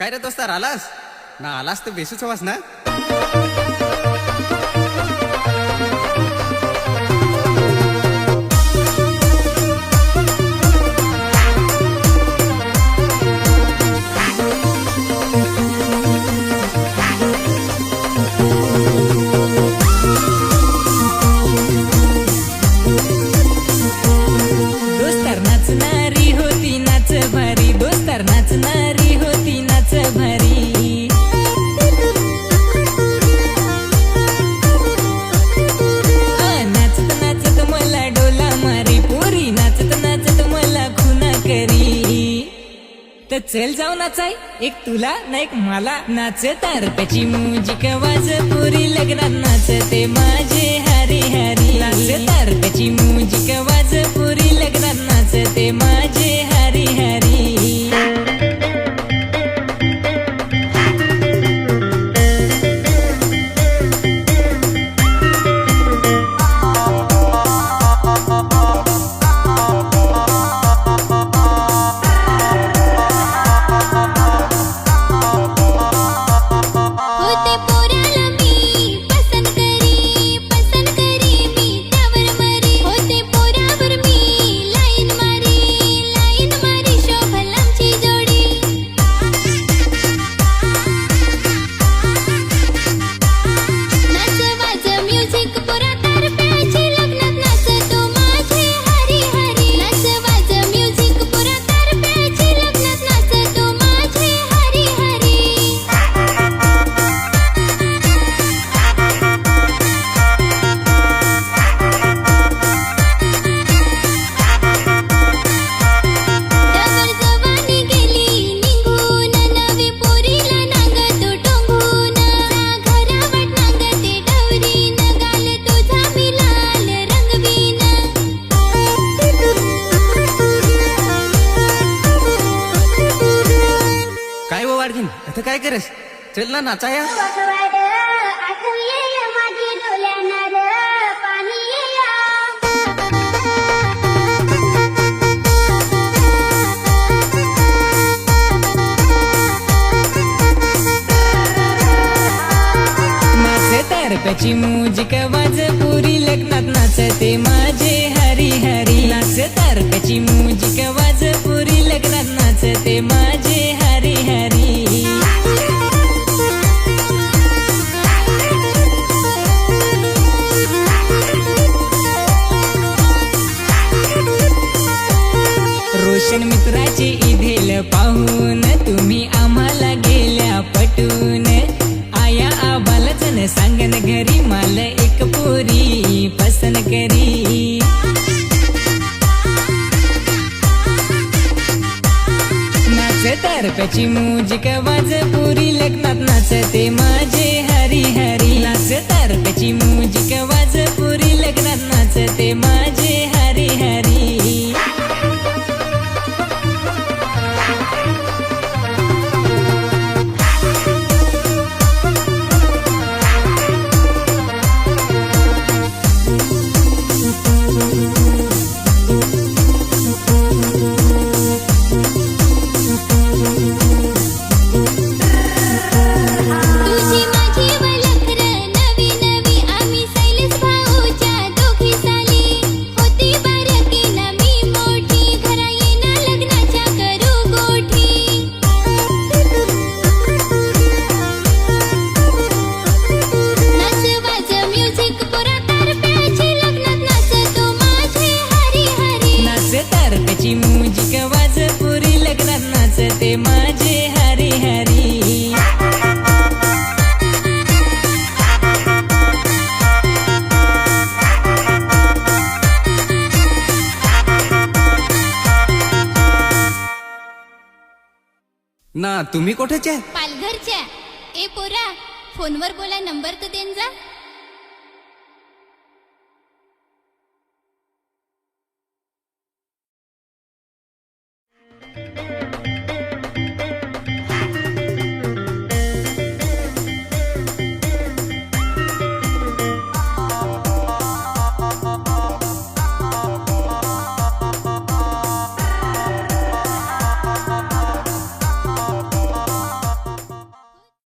काय रे दोस्तार, आलास ना? आलास तर बेसूच हवास ना. दोस्तर नाचणारी होती नाच भारी, दोस्तर नाचणारी होती नाच भारी. नाचत नाचत मला डोला मारी, पोरी नाचत नाचत मला खुना करी. तर चल जाऊ नाचाय, एक तुला ना एक मला. नाच तारप्याची म्युझिक वाज, पोरी लग्नात नाचते माझे हरी हरी. नाच तारप्याची म्युझिक वाज, पोरी लग्नात नाचते माझे हरी हरी. होते पोराला मी पसंत करी मी त्यावर मरी. होते पोरावर मी लाईन मारी शोभल आमची जोडी. नाच वाज म्युझिक पोरा तारप्याची लग्नात नाचतो माझे हरी हरी. नाच वाज म्युझिक पोरा तारप्याची लग्नात नाचतो माझे हरी हरी. डबल जवानी गेली निघून, नवी पोरीला नांगतो टोंगून. घरावट नांगते डवरीन, गाल तुझा मी लाल रंगवीन. काय वो वाडकीन, आता काय करस? चल ना नाचाया. वाकवाड आठवये माझी डोल्यानार पाणी येया. नाच तारप्याची म्युझिक वाज, पोरी लग्नात नाचते माझे हरी हरी. नाच तारप्याची म्युझिक वाज, पोरी लग्नात नाचते माझे हरी हरी. रोशन मित्राचे इधेल पाहून, तुम्ही आम्हाला गेल्या पटून. आया आबालाच न सांगन घरी, मला एक पोरी पसंत करी. नाच तारप्याची म्युझिक वाज, पोरी लग्नात नाचते माझे हरी हरी. नाच तारप्याची म्युझिक वाज, पोरी लग्नात नाचते माझे हरी हरी. तुझी माझी वलखर नवी नवी, आम्ही सैलेश भाऊच्या दोघी साली. होती बारकी ना मी मोठी, घरा येना लग्नाच्या करू गोठी. नाच वाज म्युझिक पोरा तारप्याची लग्नात नाचतो माझे हरी हरी. नाच तारप्याची म्युझिक वाज, पोरी लग्नात नाचते माझे हरी हरी. ना तुम्ही कोठेचे? पालघरच्या. ए पोरा, फोनवर बोला, नंबर तर देन जा.